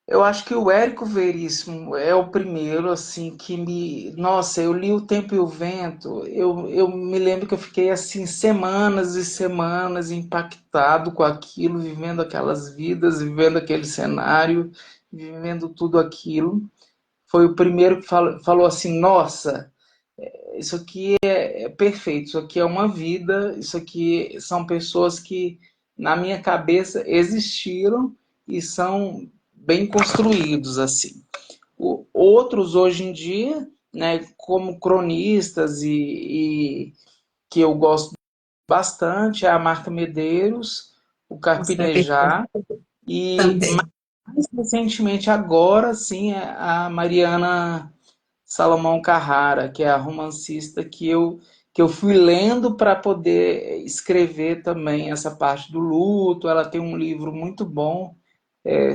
Eu acho que o Érico Veríssimo é o primeiro, assim, que me. Nossa, eu li O Tempo e o Vento. Eu me lembro que eu fiquei, assim, semanas e semanas impactado com aquilo, vivendo aquelas vidas, vivendo aquele cenário, vivendo tudo aquilo. Foi o primeiro que falou assim: Nossa, isso aqui é perfeito, isso aqui é uma vida, isso aqui são pessoas que, na minha cabeça, existiram e são bem construídos, assim. Outros, hoje em dia, né, como cronistas e que eu gosto bastante, é a Marta Medeiros, o Nossa, é perfeito Carpinejar e, também. mais recentemente, agora, sim, é a Mariana Salomão Carrara, que é a romancista que eu fui lendo para poder escrever também essa parte do luto. Ela tem um livro muito bom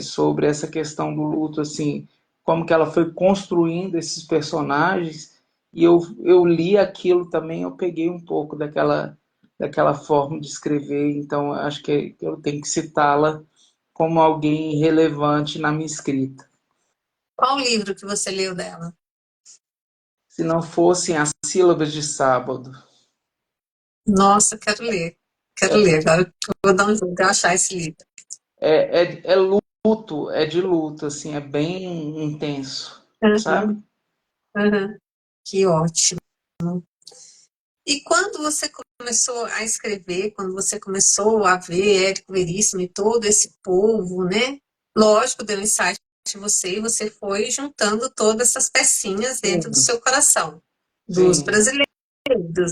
sobre essa questão do luto, assim, como que ela foi construindo esses personagens. E eu li aquilo também, eu peguei um pouco daquela forma de escrever, então acho que eu tenho que citá-la como alguém relevante na minha escrita. Qual livro que você leu dela? Se não fossem as sílabas de sábado. Nossa, quero ler. Quero ler. Agora eu vou dar um jeito de achar esse livro. É luto, é de luto, assim, é bem intenso, Uhum, sabe? uhum. Que ótimo. E quando você começou a escrever, quando você começou a ver Érico Veríssimo e todo esse povo, né? Lógico, deu insight em você e você foi juntando todas essas pecinhas dentro do Sim, seu coração, dos sim, brasileiros,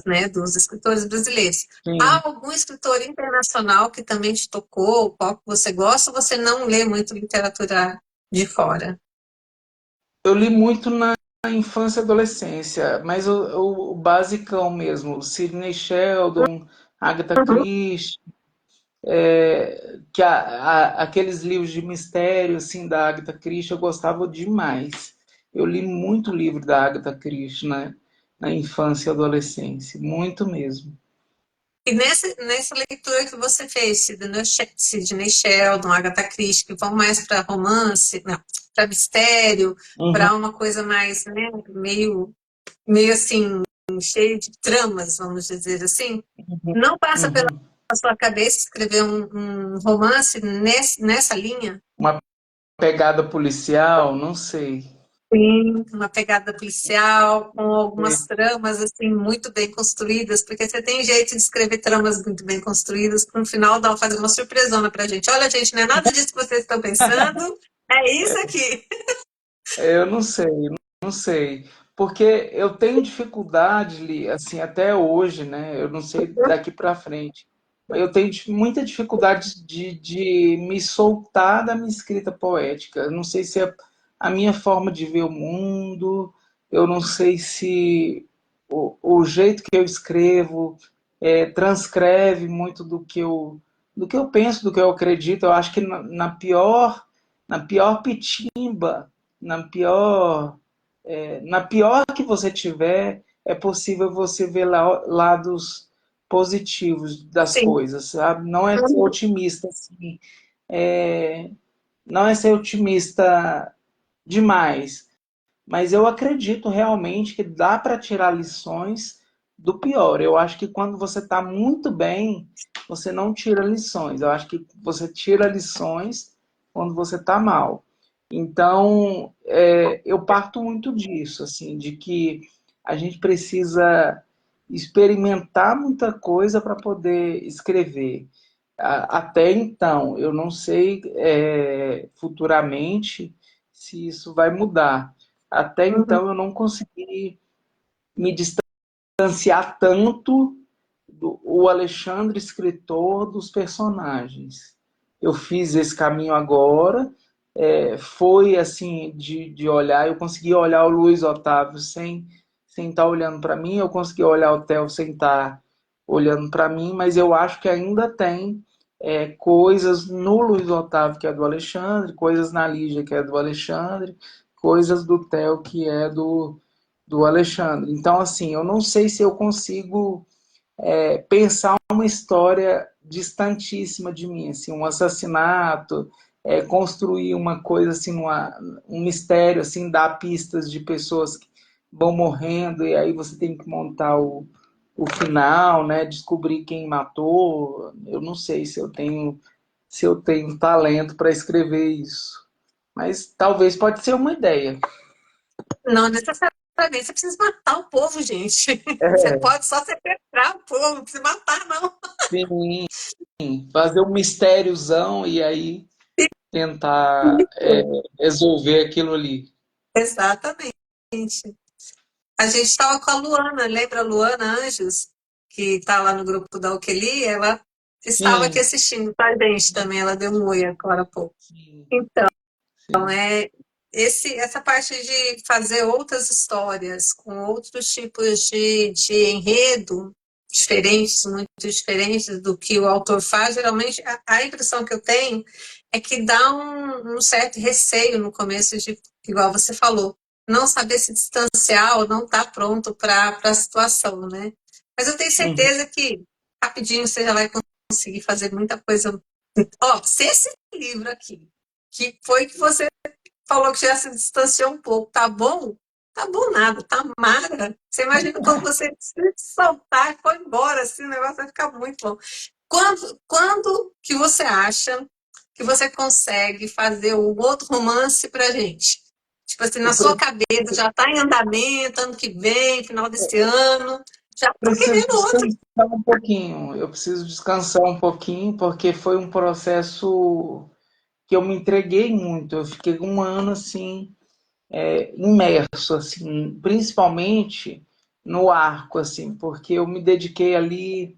né? Dos escritores brasileiros. sim. Há algum escritor internacional que também te tocou, qual que você gosta, ou você não lê muito literatura de fora? Eu li muito na infância e adolescência, mas o basicão mesmo, Sidney Sheldon, Agatha Uhum. Christie, aqueles livros de mistério, assim, da Agatha Christie, eu gostava demais. Eu li muito livro da Agatha Christie, né, na infância e adolescência, muito mesmo. E nessa leitura que você fez, Sidney Sheldon, Agatha Christie, que vão mais para romance, para mistério, Uhum, para uma coisa mais, né, meio assim, cheio de tramas, vamos dizer assim, não passa pela uhum. sua cabeça escrever um romance nessa linha? Uma pegada policial, não sei. Sim, uma pegada policial, com É, algumas tramas assim muito bem construídas, porque você tem jeito de escrever tramas muito bem construídas, para no final dar fazer uma surpresona pra gente. Olha, gente, não é nada disso que vocês estão pensando, é isso aqui. eu não sei, não sei. Porque eu tenho dificuldade, assim, até hoje, né? Eu não sei daqui para frente. Mas eu tenho muita dificuldade de me soltar da minha escrita poética. Eu não sei se é a minha forma de ver o mundo, eu não sei se o jeito que eu escrevo transcreve muito do que eu penso, do que eu acredito. Eu acho que na pior pitimba, na pior, na pior que você tiver, é possível você ver lados positivos das Sim. coisas, sabe? Não é ser otimista, assim, não é ser otimista demais, mas eu acredito realmente que dá para tirar lições do pior. Eu acho que quando você está muito bem, você não tira lições. Eu acho que você tira lições quando você está mal. Então, eu parto muito disso, assim, de que a gente precisa experimentar muita coisa para poder escrever. Até então, eu não sei futuramente se isso vai mudar. Até Uhum. então, eu não consegui me distanciar tanto do o Alexandre escritor dos personagens. Eu fiz esse caminho agora, foi assim de olhar, eu consegui olhar o Luiz Otávio sem estar olhando para mim, eu consegui olhar o Theo sem estar olhando para mim, mas eu acho que ainda tem coisas no Luiz Otávio que é do Alexandre, coisas na Lígia que é do Alexandre, coisas do Theo que é do Alexandre. Então, assim, eu não sei se eu consigo pensar uma história distantíssima de mim, assim, um assassinato, construir uma coisa assim, um mistério, assim, dar pistas de pessoas que vão morrendo e aí você tem que montar o final, né? Descobrir quem matou. Eu não sei se eu tenho talento para escrever isso, mas talvez pode ser uma ideia. Não necessariamente você precisa matar o povo, gente. Você pode só sequestrar o povo, não precisa matar, não. Sim, fazer um mistériozão e aí tentar resolver aquilo ali. Exatamente. A gente estava com a Luana, lembra a Luana Anjos, que está lá no grupo da Ukeli? Ela estava aqui Sim, assistindo com a gente também, ela deu um oi agora há pouco. sim, Então, sim. essa parte de fazer outras histórias com outros tipos de enredo diferentes, muito diferentes do que o autor faz, geralmente a impressão que eu tenho é que dá um certo receio no começo, de, igual você falou, não saber se distanciar ou não estar pronto para a situação, né? Mas eu tenho Uhum. certeza que rapidinho você já vai conseguir fazer muita coisa. Ó, se esse livro aqui, que foi que você falou que já se distanciou um pouco. Tá bom? Tá bom nada, tá mara. Você imagina quando você se soltar e for embora, assim, o negócio vai ficar muito bom. Quando que você acha que você consegue fazer um outro romance pra gente? Tipo assim, na Eu sua cabeça, já tá em andamento, ano que vem, final desse ano, já tô preciso querendo outro. descansar um pouquinho. Eu preciso descansar um pouquinho, porque foi um processo que eu me entreguei muito. Eu fiquei um ano assim, imerso, assim, principalmente no arco, assim, porque eu me dediquei ali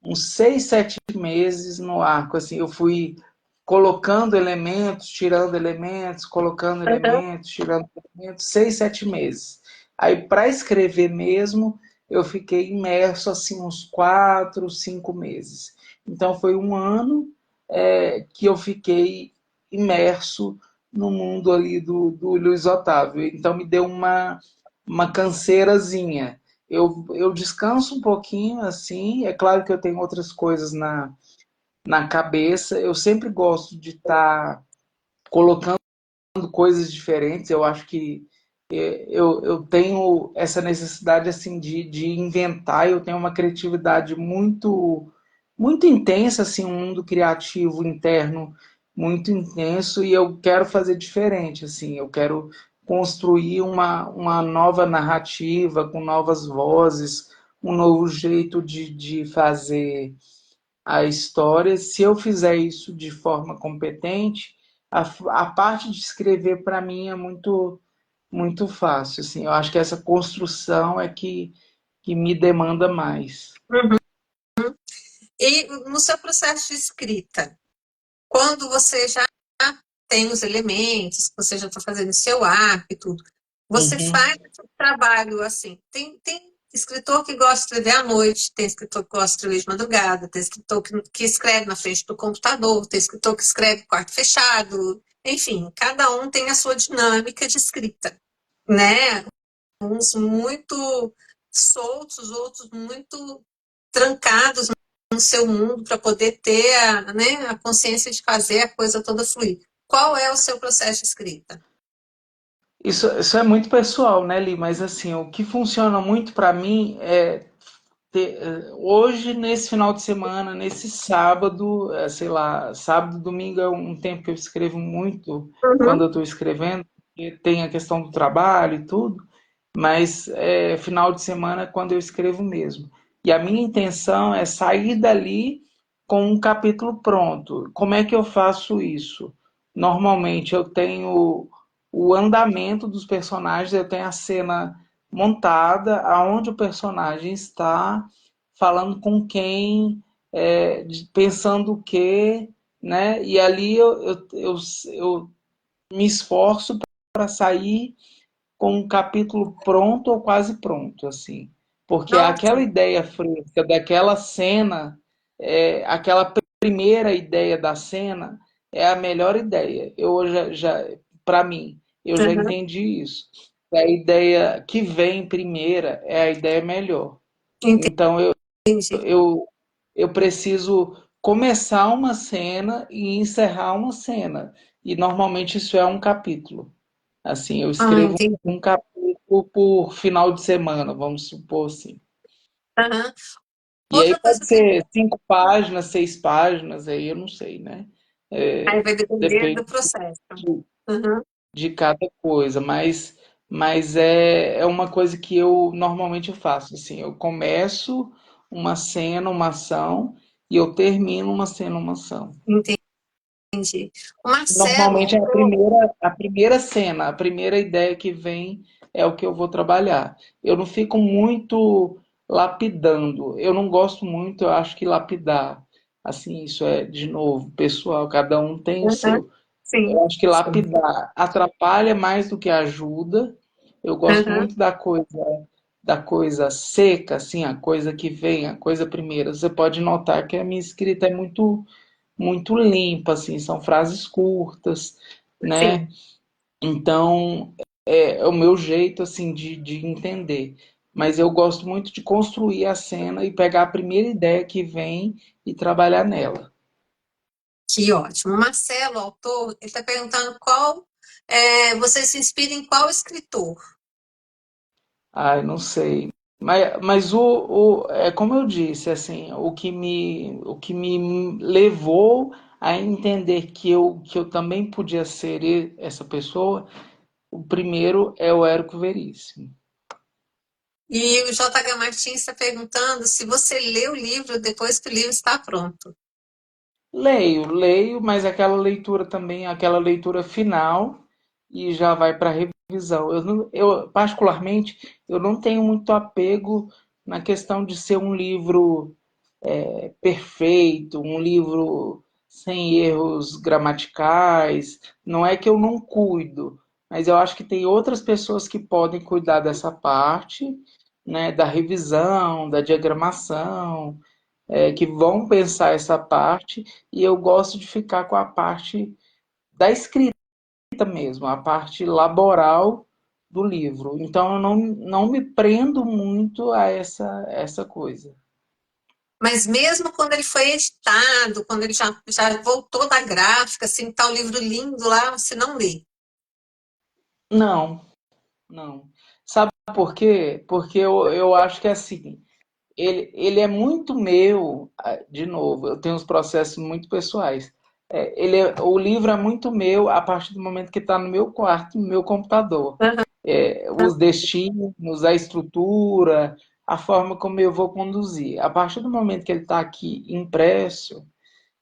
uns 6, 7 meses no arco, assim, eu fui colocando elementos, tirando elementos, colocando Uhum. elementos, tirando elementos, 6, 7 meses. Aí, para escrever mesmo, eu fiquei imerso, assim, uns 4, 5 meses. Então, foi um ano que eu fiquei imerso no mundo ali do Luiz Otávio. Então, me deu uma canseirazinha. Eu descanso um pouquinho assim. É claro que eu tenho outras coisas na cabeça. Eu sempre gosto de estar colocando coisas diferentes. Eu acho que eu tenho essa necessidade assim de inventar. Eu tenho uma criatividade muito intensa, assim, um mundo criativo interno muito intenso e eu quero fazer diferente, assim. Eu quero construir uma nova narrativa com novas vozes, um novo jeito de fazer a história. Se eu fizer isso de forma competente, a parte de escrever para mim é muito fácil. Assim. Eu acho que essa construção é que me demanda mais. Uhum. E no seu processo de escrita, quando você já tem os elementos, você já está fazendo seu arco e tudo, você Uhum. faz o trabalho assim. Tem escritor que gosta de escrever à noite, tem escritor que gosta de escrever de madrugada, tem escritor que escreve na frente do computador, tem escritor que escreve quarto fechado. Enfim, cada um tem a sua dinâmica de escrita, né? Uns muito soltos, outros muito trancados no seu mundo para poder ter a consciência de fazer a coisa toda fluir. Qual é o seu processo de escrita? Isso é muito pessoal, né, Li? Mas assim, o que funciona muito para mim é hoje, nesse final de semana, nesse sábado, sei lá, sábado, domingo é um tempo que eu escrevo muito quando eu Uhum. estou escrevendo, porque tem a questão do trabalho e tudo, mas final de semana é quando eu escrevo mesmo. E a minha intenção é sair dali com um capítulo pronto. Como é que eu faço isso? Normalmente eu tenho o andamento dos personagens, eu tenho a cena montada, aonde o personagem está, falando com quem, pensando o quê, né? E ali eu me esforço para sair com um capítulo pronto ou quase pronto, assim. Porque Nossa. aquela ideia fresca daquela cena, aquela primeira ideia da cena é a melhor ideia. Eu para mim, eu já Uhum. entendi isso. A ideia que vem primeira é a ideia melhor. Então Entendi. eu, eu preciso começar uma cena e encerrar uma cena. E normalmente isso é um capítulo. Assim, eu Ah, escrevo entendi. um capítulo por final de semana, vamos supor assim. Uhum. E aí Outra coisa pode que eu tenho, ser 5 páginas, 6 páginas, aí eu não sei, né? aí vai depender Depende do processo. de, Uhum. de cada coisa, mas é uma coisa que eu normalmente faço, assim, eu começo uma cena, uma ação, e eu termino uma cena, uma ação. Entendi. O Marcelo, Normalmente é autor, a primeira cena, a primeira ideia que vem é o que eu vou trabalhar. Eu não fico muito lapidando. Eu não gosto muito, eu acho que lapidar. Assim, isso é, de novo, pessoal, cada um tem o uhum. seu. Sim. Eu acho que lapidar atrapalha mais do que ajuda. Eu gosto Uhum. muito da coisa seca, assim, a coisa que vem, a coisa primeira. Você pode notar que a minha escrita é muito limpa, assim, são frases curtas, né? Sim. Então, é o meu jeito, assim, de entender. Mas eu gosto muito de construir a cena e pegar a primeira ideia que vem e trabalhar nela. Que ótimo. O Marcelo, autor, ele está perguntando você se inspira em qual escritor? Ai, não sei. Mas é como eu disse, assim, o que me levou a entender que eu também podia ser essa pessoa, o primeiro é o Érico Veríssimo. E o JH Martins está perguntando se você lê o livro depois que o livro está pronto. Leio, mas aquela leitura também, aquela leitura final e já vai para revisão. Particularmente, eu não tenho muito apego na questão de ser um livro perfeito, um livro sem erros gramaticais. Não é que eu não cuido, mas eu acho que tem outras pessoas que podem cuidar dessa parte, né, da revisão, da diagramação, que vão pensar essa parte, e eu gosto de ficar com a parte da escrita mesmo, a parte laboral do livro. Então eu não me prendo muito a essa coisa. Mas mesmo quando ele foi editado, quando ele já voltou da gráfica, assim, tá o livro lindo lá, você não lê. Não, não. Sabe por quê? Porque eu acho que assim, ele é muito meu, de novo, eu tenho uns processos muito pessoais. O livro é muito meu a partir do momento que está no meu quarto, no meu computador. Aham. Os destinos, a estrutura, a forma como eu vou conduzir. A partir do momento que ele está aqui impresso,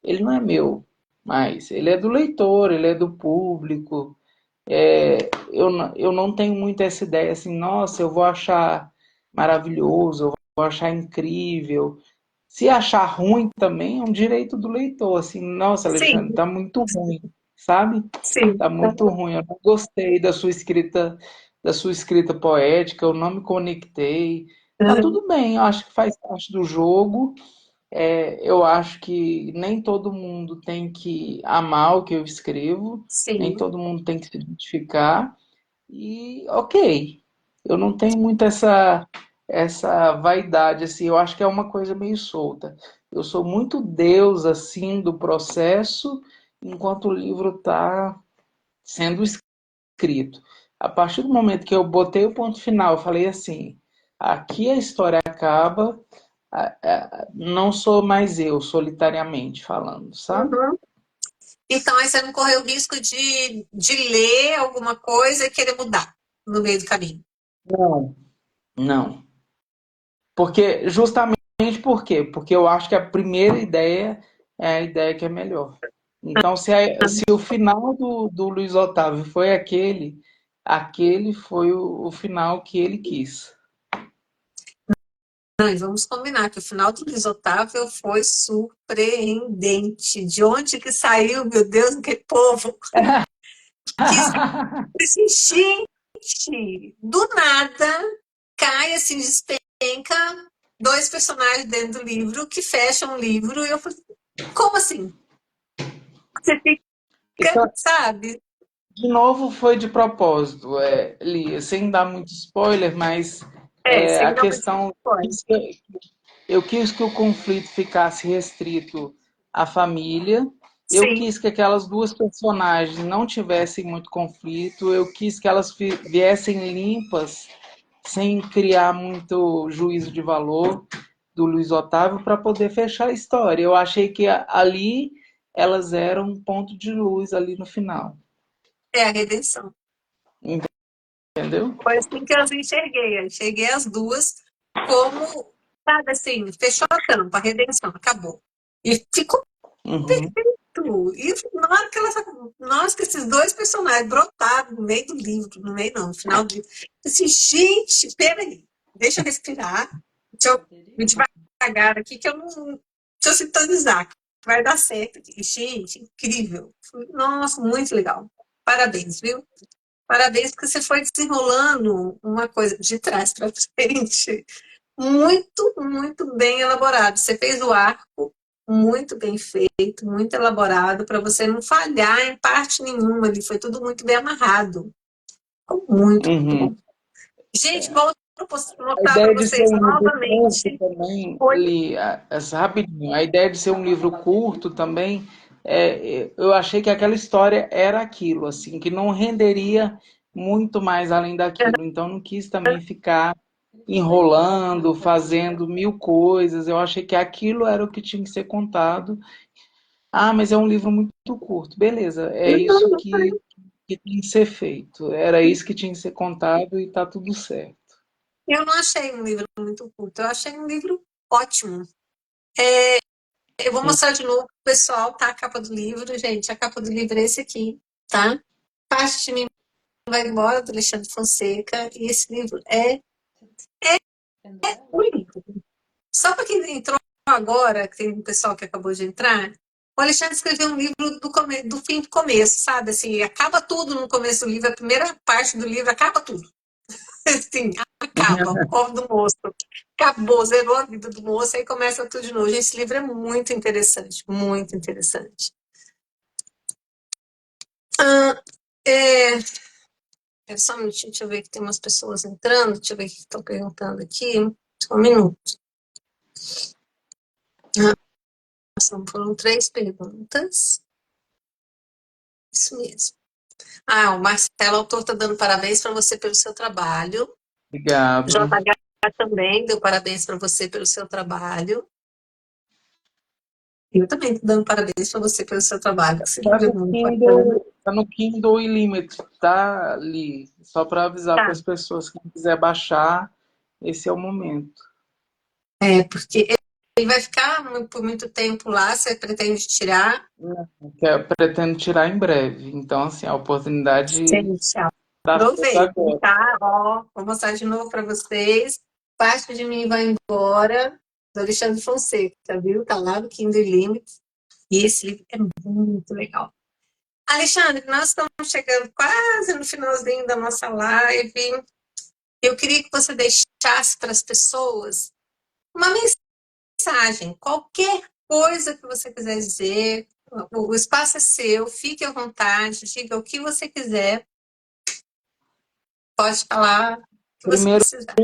ele não é meu mais. Ele é do leitor, ele é do público. Eu não tenho muito essa ideia assim, nossa, eu vou achar maravilhoso, eu vou achar incrível. Se achar ruim também é um direito do leitor, assim, nossa, Alexandre, Sim, tá muito ruim, sabe? sim. Tá muito ruim. Eu não gostei da sua escrita poética, eu não me conectei. Tá Aham. tudo bem, eu acho que faz parte do jogo. Eu acho que nem todo mundo tem que amar o que eu escrevo, nem Sim. todo mundo tem que se identificar. E ok, eu não tenho muito essa vaidade assim, eu acho que é uma coisa meio solta. Eu sou muito Deus assim do processo, enquanto o livro está sendo escrito. a partir do momento que eu botei o ponto final, eu falei assim, aqui a história acaba, não sou mais eu, solitariamente falando, sabe? Uhum. Então, aí você não correu o risco de ler alguma coisa e querer mudar no meio do caminho. Não. Não. Porque, justamente por quê? Porque eu acho que a primeira ideia é a ideia que é melhor. Então, se o final do Luiz Otávio foi aquele foi o final que ele quis. Não, e vamos combinar que o final do Luiz Otávio foi surpreendente. De onde que saiu, meu Deus, aquele povo? Que assim, gente, do nada cai assim, despenca dois personagens dentro do livro que fecham o livro e eu falei, como assim? Você fica, Então, sabe? de novo, foi de propósito, Lia, sem dar muito spoiler, mas É, a sem dar muito questão spoiler. eu quis que o conflito ficasse restrito à família. Eu Sim, quis que aquelas duas personagens não tivessem muito conflito. Eu quis que elas viessem limpas, sem criar muito juízo de valor do Luiz Otávio para poder fechar a história. Eu achei que ali elas eram um ponto de luz ali no final. é a redenção. Entendeu? Foi assim que eu as enxerguei. Eu enxerguei as duas como, sabe assim, fechou a tampa, a redenção, acabou. E ficou Uhum. perfeito. E na hora que elas. Nossa, que esses dois personagens brotaram no meio do livro, no meio não, no final do livro. Eu disse, gente, peraí, deixa eu respirar. Deixa eu ir devagar aqui, que eu não. Deixa eu sintonizar, que vai dar certo aqui. Gente, incrível. Nossa, muito legal. Parabéns, viu? Parabéns, porque você foi desenrolando uma coisa de trás para frente. Muito, muito bem elaborado. Você fez o arco muito bem feito, muito elaborado, para você não falhar em parte nenhuma ali. Foi tudo muito bem amarrado. Ficou muito, muito Uhum. bom. Gente, vou A mostrar para ideia de ser vocês um livro curto novamente. também, Foi. Li, rapidinho, a ideia de ser um livro curto também, eu achei que aquela história era aquilo, assim, que não renderia muito mais além daquilo. Então não quis também ficar enrolando, fazendo mil coisas. Eu achei que aquilo era o que tinha que ser contado. Ah, mas é um livro muito curto. Beleza, é isso que tem que ser feito. Era isso que tinha que ser contado e tá tudo certo. Eu não achei um livro muito curto, eu achei um livro ótimo. Eu vou mostrar de novo pro pessoal, tá? A capa do livro, gente. A capa do livro é esse aqui, tá? Parte de mim vai embora, do Alexandre Fonseca. E esse livro é o livro. Só para quem entrou agora, que tem um pessoal que acabou de entrar, o Alexandre escreveu um livro do fim do começo, sabe? Assim, acaba tudo no começo do livro, a primeira parte do livro acaba tudo. Assim, acaba, morre do moço. Acabou, zerou a vida do moço, aí começa tudo de novo. Gente, esse livro é muito interessante, muito interessante. Ah, é, só um minutinho, deixa eu ver que tem umas pessoas entrando, deixa eu ver o que estão perguntando aqui. Só um minuto. Foram três perguntas. Isso mesmo. Ah, o Marcelo Autor está dando parabéns para você pelo seu trabalho. Obrigado. JH também deu parabéns para você pelo seu trabalho. Eu também estou dando parabéns para você pelo seu trabalho. Esse livro é muito bacana. Tá no Kindle Unlimited, tá ali. Só para avisar para Tá. as pessoas que quiser baixar, esse é o momento. É, porque ele vai ficar por muito tempo lá, você pretende tirar. Que eu pretendo tirar em breve. Então, assim, a oportunidade Gente, está feita aproveitem, agora. tá? Ó, vou mostrar de novo para vocês. Parte de mim vai embora, do Alexandre Fonseca, viu? Tá lá no Kindle Unlimited. E esse livro é muito legal. Alexandre, nós estamos chegando quase no finalzinho da nossa live. Eu queria que você deixasse para as pessoas uma mensagem, qualquer coisa que você quiser dizer. O espaço é seu, fique à vontade, diga o que você quiser. Pode falar o que você Primeiro, precisar.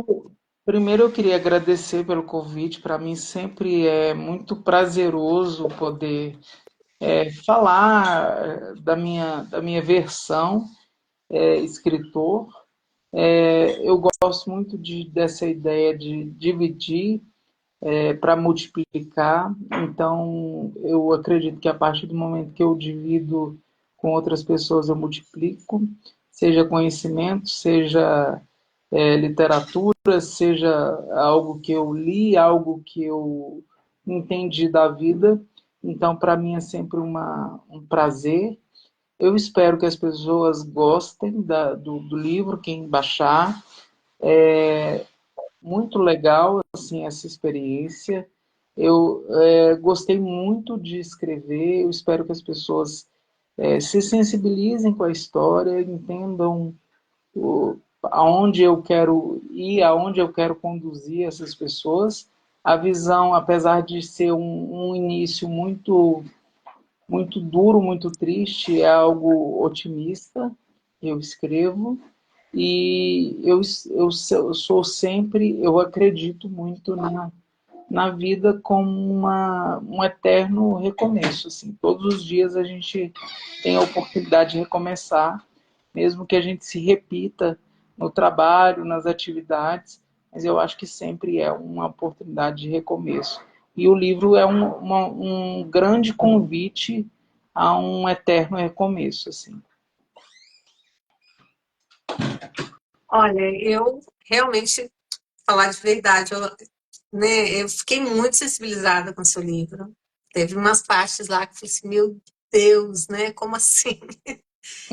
primeiro eu queria agradecer pelo convite. Para mim sempre é muito prazeroso poder falar da minha versão. escritor. Eu gosto muito dessa ideia de dividir para multiplicar. Então, eu acredito que a partir do momento que eu divido com outras pessoas, eu multiplico, seja conhecimento, seja literatura, seja algo que eu li, algo que eu entendi da vida. Então, para mim é sempre um prazer. Eu espero que as pessoas gostem do livro, quem baixar. Muito legal assim essa experiência. Eu gostei muito de escrever. Eu espero que as pessoas se sensibilizem com a história, entendam aonde eu quero ir, aonde eu quero conduzir essas pessoas. A visão, apesar de ser um início muito duro, muito triste, é algo otimista. Eu escrevo e eu sou sempre, eu acredito muito na vida como um eterno recomeço. Assim. Todos os dias a gente tem a oportunidade de recomeçar, mesmo que a gente se repita no trabalho, nas atividades, mas eu acho que sempre é uma oportunidade de recomeço. E o livro é um grande convite a um eterno recomeço. Assim. Olha, eu realmente, falar de verdade, eu fiquei muito sensibilizada com o seu livro. Teve umas partes lá que eu falei assim, meu Deus, né? Como assim?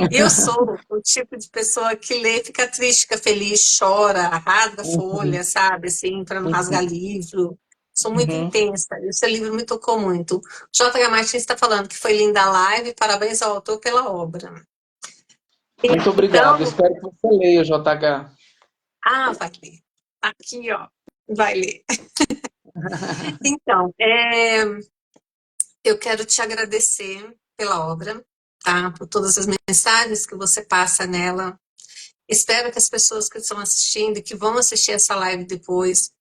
E eu sou o tipo de pessoa que lê, fica triste, fica feliz, chora, rasga Uhum, folha, sabe? Assim, para não rasgar uhum, livro. Sou muito uhum. intensa. E o seu livro me tocou muito. J.H. Martins está falando que foi linda a live, parabéns ao autor pela obra. Muito obrigado. Então, Espero que você leia, JH. vai ler. Aqui, ó, vai ler. Então, eu quero te agradecer pela obra, tá? Por todas as mensagens que você passa nela. Espero que as pessoas que estão assistindo e que vão assistir essa live depois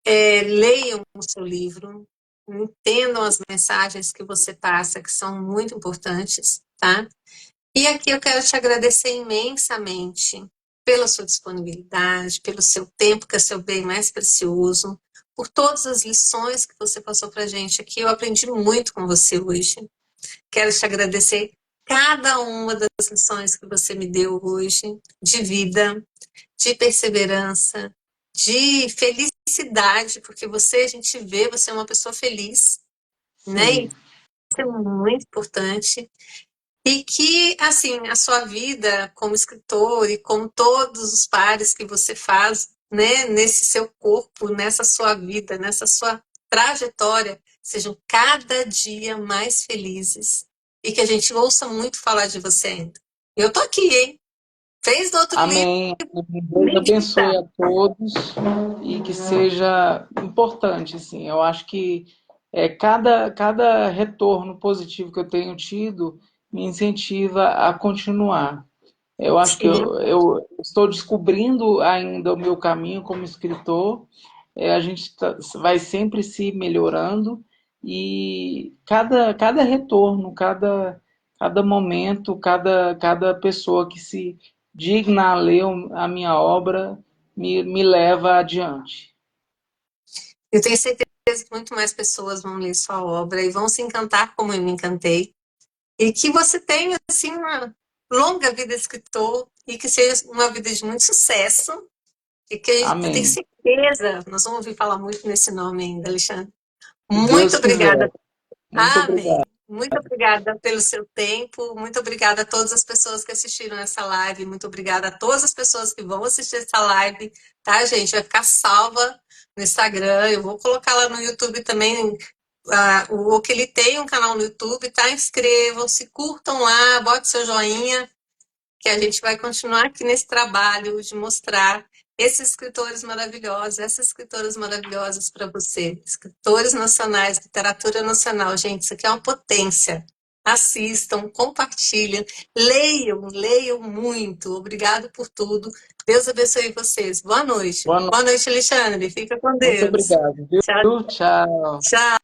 leiam o seu livro, entendam as mensagens que você passa, que são muito importantes, tá? E aqui eu quero te agradecer imensamente pela sua disponibilidade, pelo seu tempo, que é seu bem mais precioso, por todas as lições que você passou para a gente aqui. Eu aprendi muito com você hoje. Quero te agradecer cada uma das lições que você me deu hoje, de vida, de perseverança, de felicidade, porque você, a gente vê, você é uma pessoa feliz, né? E Sim. isso é muito importante. E que, assim, a sua vida como escritor e como todos os pares que você faz, né, nesse seu corpo, nessa sua vida, nessa sua trajetória, sejam cada dia mais felizes e que a gente ouça muito falar de você ainda. Eu tô aqui, hein? Fez do outro livro, Amém. Deus me abençoe dita. a todos e que seja importante, assim. Eu acho que cada retorno positivo que eu tenho tido me incentiva a continuar. Eu acho que Sim. eu estou descobrindo ainda o meu caminho como escritor. A gente vai sempre se melhorando e cada retorno, cada momento, cada pessoa que se digna a ler a minha obra me leva adiante. Eu tenho certeza que muito mais pessoas vão ler sua obra e vão se encantar como eu me encantei. E que você tenha, assim, uma longa vida de escritor e que seja uma vida de muito sucesso. E que eu tenho Amém. certeza, nós vamos ouvir falar muito nesse nome ainda, Alexandre. Se Muito Deus quiser. obrigada. Muito obrigado. Amém. Muito obrigada pelo seu tempo. Muito obrigada a todas as pessoas que assistiram essa live. Muito obrigada a todas as pessoas que vão assistir essa live. Tá, gente? Vai ficar salva no Instagram. Eu vou colocar lá no YouTube também. O que ele tem um canal no YouTube, tá? Inscrevam-se, curtam lá, bote seu joinha, que a gente vai continuar aqui nesse trabalho de mostrar esses escritores maravilhosos, essas escritoras maravilhosas para você. Escritores nacionais, literatura nacional. Gente, isso aqui é uma potência. Assistam, compartilhem, leiam, leiam muito. Obrigado por tudo. Deus abençoe vocês. Boa noite. Boa noite. Boa noite, Alexandre. Fica com Muito Deus. obrigado. Tchau, Viu? Tchau. tchau.